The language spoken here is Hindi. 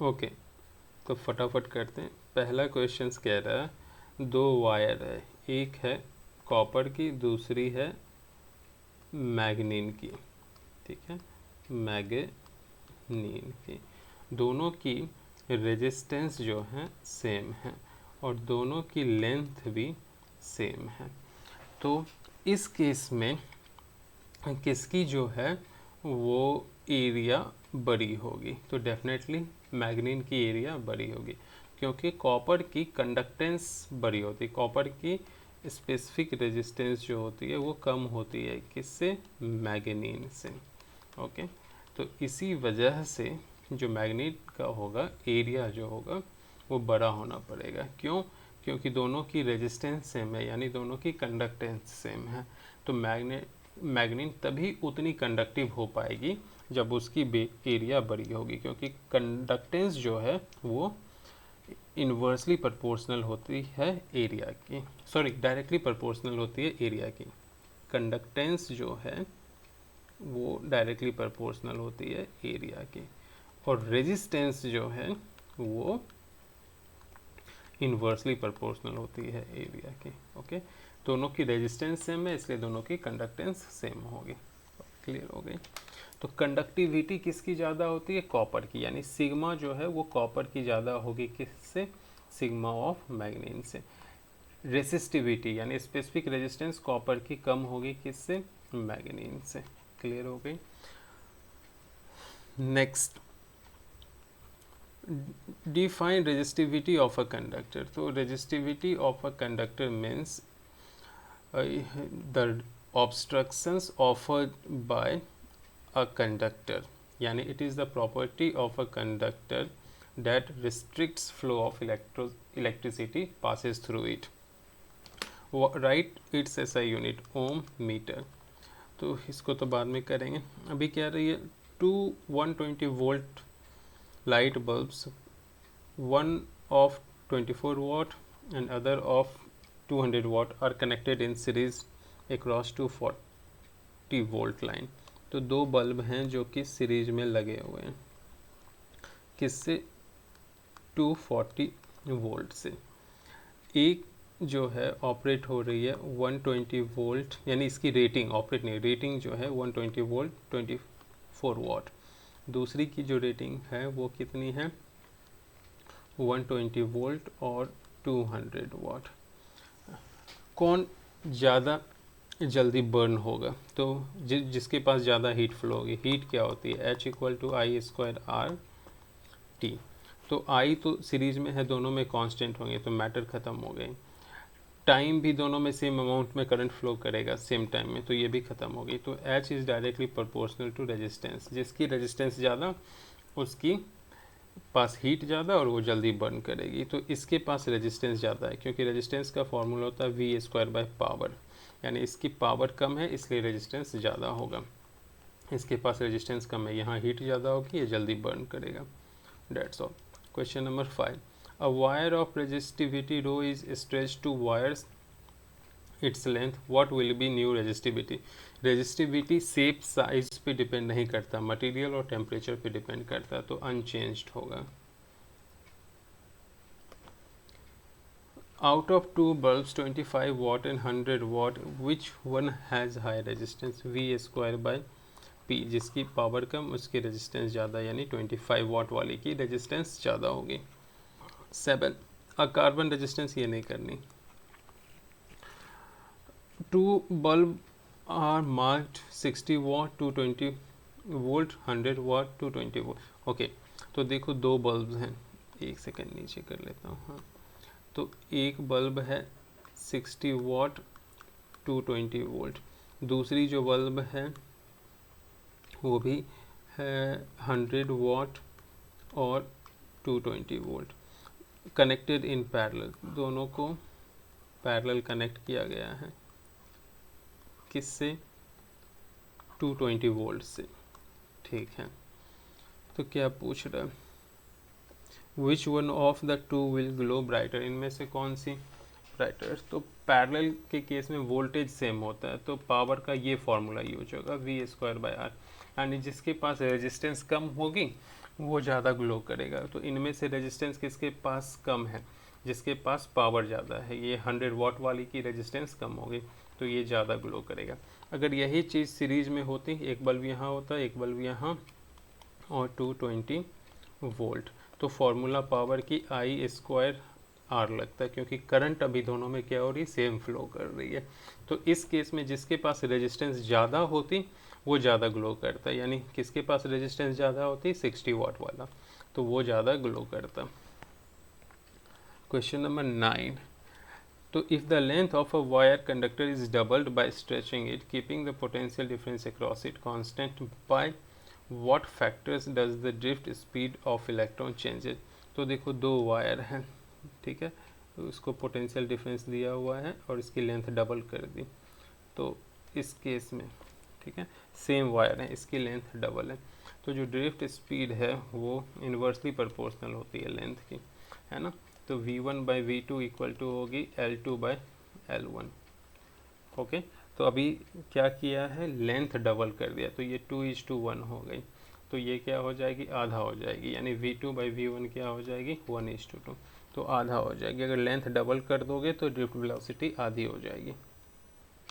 ओके, तो फटाफट करते हैं। पहला क्वेश्चन कह रहा है दो वायर है, एक है कॉपर की, दूसरी है मैग्नीन की। ठीक है, मैग्नीन की, दोनों की रेजिस्टेंस जो है सेम है और दोनों की लेंथ भी सेम है। तो इस केस में किसकी जो है वो एरिया बड़ी होगी? तो डेफिनेटली मैग्नीन की एरिया बड़ी होगी, क्योंकि कॉपर की कंडक्टेंस बड़ी होती है। कॉपर की स्पेसिफिक रेजिस्टेंस जो होती है वो कम होती है, किससे? मैग्नीन से। ओके, तो इसी वजह से जो मैग्नीट का होगा एरिया जो होगा वो बड़ा होना पड़ेगा। क्यों? क्योंकि दोनों की रेजिस्टेंस सेम है, यानी दोनों की कंडक्टेंस सेम है। तो मैग्नीन तभी उतनी कंडक्टिव हो पाएगी जब उसकी एरिया बड़ी होगी, क्योंकि कंडक्टेंस जो है वो इन्वर्सली प्रोपोर्शनल होती है एरिया की, सॉरी डायरेक्टली प्रोपोर्शनल होती है एरिया की। कंडक्टेंस जो है वो डायरेक्टली प्रोपोर्शनल होती है एरिया की, और रेजिस्टेंस जो है वो इन्वर्सली प्रोपोर्शनल होती है एरिया की। ओके, दोनों की रेजिस्टेंस सेम है, इसलिए दोनों की कंडक्टेंस सेम होगी। क्लियर हो गई? तो कंडक्टिविटी किसकी ज़्यादा होती है? कॉपर की, यानी सिग्मा जो है वो कॉपर की ज़्यादा होगी, किससे? सिग्मा ऑफ मैग्नीन से। रेसिस्टिविटी यानी स्पेसिफिक रेजिस्टेंस कॉपर की कम होगी, किससे? मैग्नीन से। क्लियर हो गई? Next, define resistivity of a conductor. तो resistivity of a conductor means the obstructions offered by a conductor, यानी it is the property of a conductor that restricts flow of electricity passes through it. Write its SI unit ohm meter. तो इसको तो बाद में करेंगे, अभी क्या रही है? 120 volt light bulbs, one of 24 watt and other of 200 watt are connected in series across 240 volt line. तो दो बल्ब हैं जो कि सीरीज में लगे हुए हैं, किससे? 240 वोल्ट से। एक जो है ऑपरेट हो रही है 120 वोल्ट, यानी इसकी रेटिंग, ऑपरेट नहीं, रेटिंग जो है 120 वोल्ट 24 वॉट। दूसरी की जो रेटिंग है वो कितनी है? 120 वोल्ट और 200 वाट। कौन ज़्यादा जल्दी बर्न होगा? तो जिसके पास ज़्यादा हीट फ्लो होगी। हीट क्या होती है? H equal to I square R T. तो आई तो सीरीज में है, दोनों में कांस्टेंट होंगे, तो मैटर ख़त्म हो गए। टाइम भी दोनों में सेम अमाउंट में करंट फ्लो करेगा सेम टाइम में, तो ये भी ख़त्म हो गई। तो H is directly proportional to resistance. जिसकी रेजिस्टेंस ज़्यादा उसकी पास हीट ज़्यादा और वो जल्दी बर्न करेगी। तो इसके पास रेजिस्टेंस ज़्यादा है, क्योंकि रेजिस्टेंस का फॉर्मूला होता है वी स्क्वायर बाय पावर, यानी इसकी पावर कम है इसलिए रेजिस्टेंस ज़्यादा होगा। इसके पास रेजिस्टेंस कम है, यहाँ हीट ज़्यादा होगी, ये जल्दी बर्न करेगा। That's all. Question number 5, a wire of resistivity rho is stretch two wires its length, what will be new resistivity? Resistivity shape size पे डिपेंड नहीं करता, मटेरियल और टेम्परेचर पे डिपेंड करता है, तो अनचेंज्ड होगा। Out of two bulbs 25 watt and 100 watt, which one has high resistance? V square by P, जिसकी पावर कम उसकी रेजिस्टेंस ज़्यादा, यानी 25 वाट वाली की रेजिस्टेंस ज़्यादा होगी। 7, अ कार्बन रेजिस्टेंस, ये नहीं करनी। Two bulb are marked 60 watt 220 volt 100 watt 220 volt. Okay, तो देखो दो बल्ब हैं, एक सेकेंड नीचे कर लेता हूँ। हाँ, तो एक बल्ब है 60 वाट 220 वोल्ट, दूसरी जो बल्ब है वो भी है 100 वाट और 220 वोल्ट, कनेक्टेड इन पैरेलल। दोनों को पैरेलल कनेक्ट किया गया है, किससे? 220 वोल्ट से। ठीक है, तो क्या पूछ रहा है? Which one of the two will glow brighter, इनमें से कौन सी ब्राइटर? तो पैरेलल के केस में वोल्टेज सेम होता है, तो पावर का ये फॉर्मूला यूज होगा वी स्क्वायर बाय आर, यानी जिसके पास रेजिस्टेंस कम होगी वो ज़्यादा ग्लो करेगा। तो इनमें से रेजिस्टेंस किसके पास कम है? जिसके पास पावर ज़्यादा है। ये 100 वाट वाली की रेजिस्टेंस कम होगी, तो ये ज़्यादा ग्लो करेगा। अगर यही चीज़ सीरीज में होती, एक बल्ब यहाँ होता, एक बल्ब यहाँ और 220 वोल्ट, तो फॉर्मूला पावर की I² R लगता है, क्योंकि करंट अभी दोनों में क्या हो रही है, सेम फ्लो कर रही है। तो इस केस में जिसके पास रेजिस्टेंस ज़्यादा होती वो ज़्यादा ग्लो करता है, यानी किसके पास रेजिस्टेंस ज़्यादा होती, 60 वाट वाला, तो वो ज़्यादा ग्लो करता। क्वेश्चन नंबर 9, तो if the length of a wire conductor is doubled by stretching it, keeping the potential difference across it constant, by what factors does the drift speed of electron changes. तो देखो दो वायर हैं, ठीक है, तो इसको पोटेंशियल डिफरेंस दिया हुआ है और इसकी लेंथ डबल कर दी। तो इस केस में, ठीक है, सेम वायर है, इसकी लेंथ डबल है, तो जो ड्रिफ्ट स्पीड है वो इन्वर्सली प्रोपोर्शनल होती है लेंथ की, है ना। तो v1/v2 इक्वल टू होगी L2/L1। ओके, तो अभी क्या किया है, लेंथ डबल कर दिया, तो ये 2:1 हो गई, तो ये क्या हो जाएगी, आधा हो जाएगी, यानी v2/v1 क्या हो जाएगी, 1:2, तो आधा हो जाएगी। अगर लेंथ डबल कर दोगे तो ड्रिफ्ट वेलोसिटी आधी हो जाएगी।